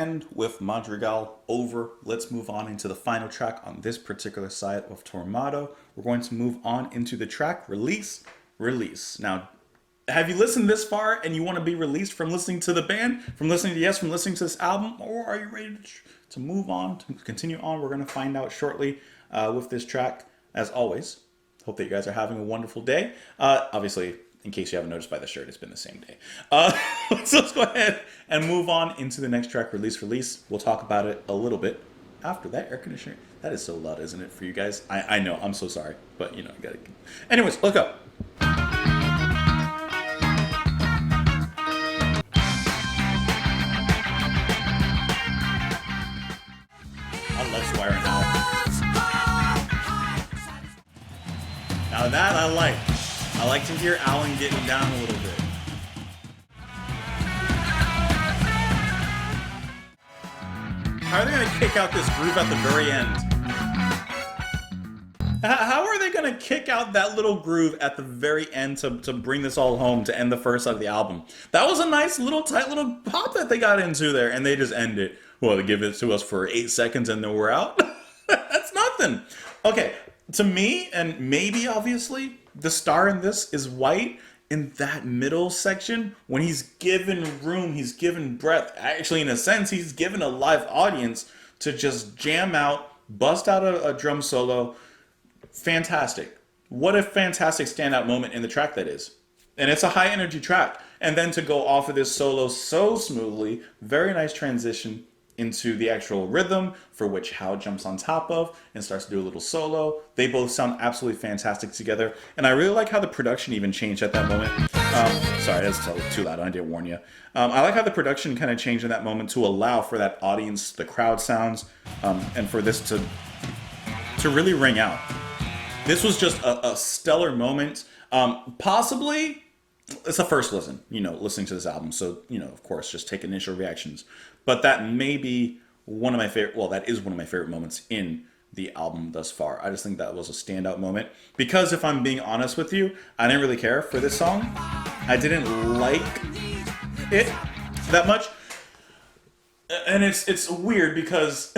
and with Madrigal over, let's move on into the final track on this particular side of Tormado. We're going to move on into the track Release, Release. Now, have you listened this far and you want to be released from listening to the band, from listening to Yes, from listening to this album, or are you ready to move on, to continue on? We're going to find out shortly with this track. As always, hope that you guys are having a wonderful day. Obviously, in case you haven't noticed by the shirt, it's been the same day. So let's go ahead and move on into the next track, Release, Release. We'll talk about it a little bit after that. Air conditioner, that is so loud, isn't it, for you guys? I know, I'm so sorry, but you know, you gotta. Anyways, look up. I love Squire now. Now that I like. I like to hear Alan getting down a little bit. How are they going to kick out this groove at the very end? How are they going to kick out that little groove at the very end to bring this all home, to end the first side of the album? That was a nice little tight little pop that they got into there, and they just end it. Well, they give it to us for 8 seconds and then we're out? That's nothing. Okay, to me, and maybe obviously, the star in this is White in that middle section when he's given room, he's given breath. Actually, in a sense, he's given a live audience to just jam out, bust out a drum solo. Fantastic. What a fantastic standout moment in the track that is. And it's a high energy track. And then to go off of this solo so smoothly, very nice transition into the actual rhythm, for which Hao jumps on top of and starts to do a little solo. They both sound absolutely fantastic together, and I really like how the production even changed at that moment. Sorry, that's too loud, I didn't warn you. I like how the production kind of changed in that moment to allow for that audience, the crowd sounds, and for this to really ring out. This was just a stellar moment. Possibly, it's a first listen, listening to this album. So, of course, just take initial reactions. But that may be one of my favorite, well, that is one of my favorite moments in the album thus far. I just think that was a standout moment. Because if I'm being honest with you, I didn't really care for this song. I didn't like it that much. And it's weird because,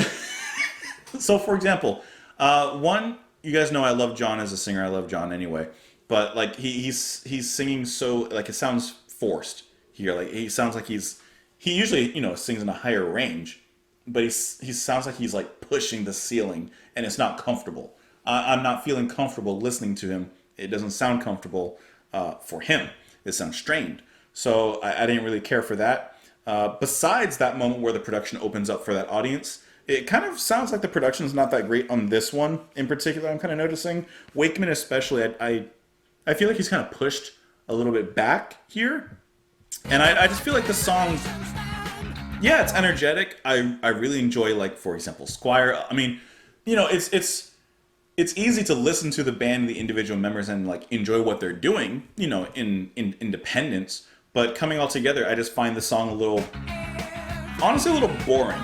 so for example, you guys know I love John as a singer. I love John anyway. But like he's singing so, like, it sounds forced here. Like he sounds like he usually, sings in a higher range, but he sounds like he's like pushing the ceiling and it's not comfortable. I'm not feeling comfortable listening to him. It doesn't sound comfortable for him. It sounds strained. So I didn't really care for that. Besides that moment where the production opens up for that audience, it kind of sounds like the production is not that great on this one in particular. I'm kind of noticing Wakeman especially. I feel like he's kind of pushed a little bit back here. And I just feel like the song, yeah, it's energetic. I really enjoy, like, for example, Squire. I mean, it's easy to listen to the band and the individual members and, like, enjoy what they're doing, in independence. But coming all together, I just find the song honestly a little boring.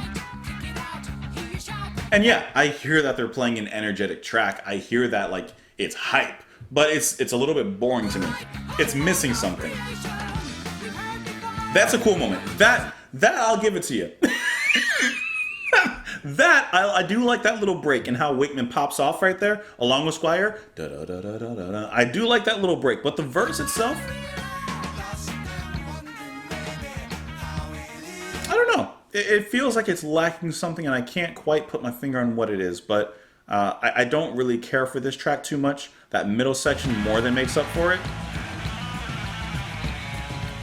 And yeah, I hear that they're playing an energetic track. I hear that, like, it's hype. But it's a little bit boring to me. It's missing something. That's a cool moment. That I'll give it to you. I do like that little break and how Wakeman pops off right there along with Squire. Da, da, da, da, da, da. I do like that little break, but the verse itself, I don't know. It feels like it's lacking something, and I can't quite put my finger on what it is. But I don't really care for this track too much. That middle section more than makes up for it.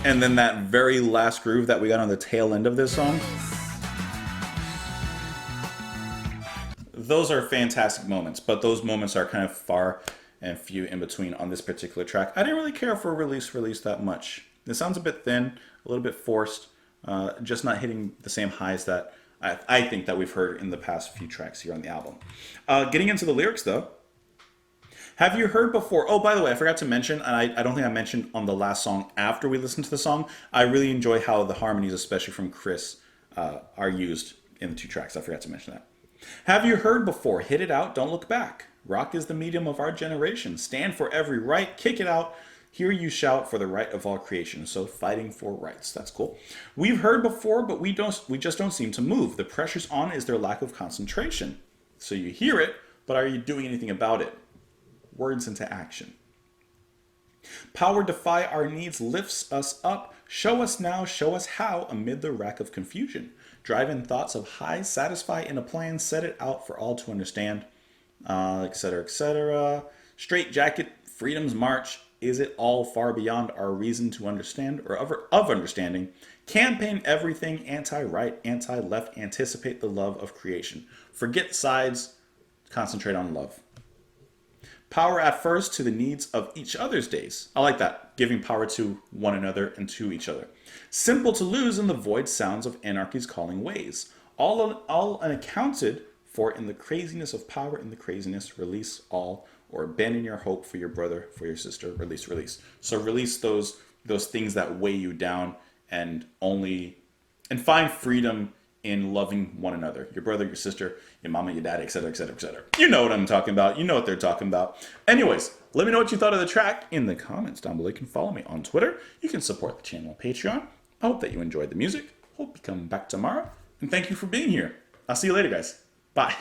And then that very last groove that we got on the tail end of this song. Those are fantastic moments, but those moments are kind of far and few in between on this particular track. I didn't really care for Release that much. It sounds a bit thin, a little bit forced, just not hitting the same highs that I think that we've heard in the past few tracks here on the album. Getting into the lyrics, though. Have you heard before? Oh, by the way, I forgot to mention, and I don't think I mentioned on the last song after we listened to the song, I really enjoy how the harmonies, especially from Chris, are used in the two tracks. I forgot to mention that. Have you heard before? Hit it out, don't look back. Rock is the medium of our generation. Stand for every right, kick it out. Here you shout for the right of all creation. So fighting for rights. That's cool. We've heard before, but we just don't seem to move. The pressure's on is their lack of concentration. So you hear it, but are you doing anything about it? Words into action. Power defy our needs lifts us up. Show us now, show us how amid the rack of confusion. Drive in thoughts of high, satisfy in a plan, set it out for all to understand, etc., etc. Straight jacket, freedom's march. Is it all far beyond our reason to understand or of understanding? Campaign everything anti-right, anti-left, anticipate the love of creation. Forget sides, concentrate on love. Power at first to the needs of each other's days. I like that. Giving power to one another and to each other. Simple to lose in the void sounds of anarchy's calling ways. All unaccounted for in the craziness of power, in the craziness, release all, or abandon your hope for your brother, for your sister, release. So release those things that weigh you down and find freedom in loving one another. Your brother, your sister, your mama, your dad, etc., etc., etc. You know what I'm talking about. You know what they're talking about. Anyways, let me know what you thought of the track in the comments down below. You can follow me on Twitter. You can support the channel on Patreon. I hope that you enjoyed the music. Hope you come back tomorrow. And thank you for being here. I'll see you later, guys. Bye.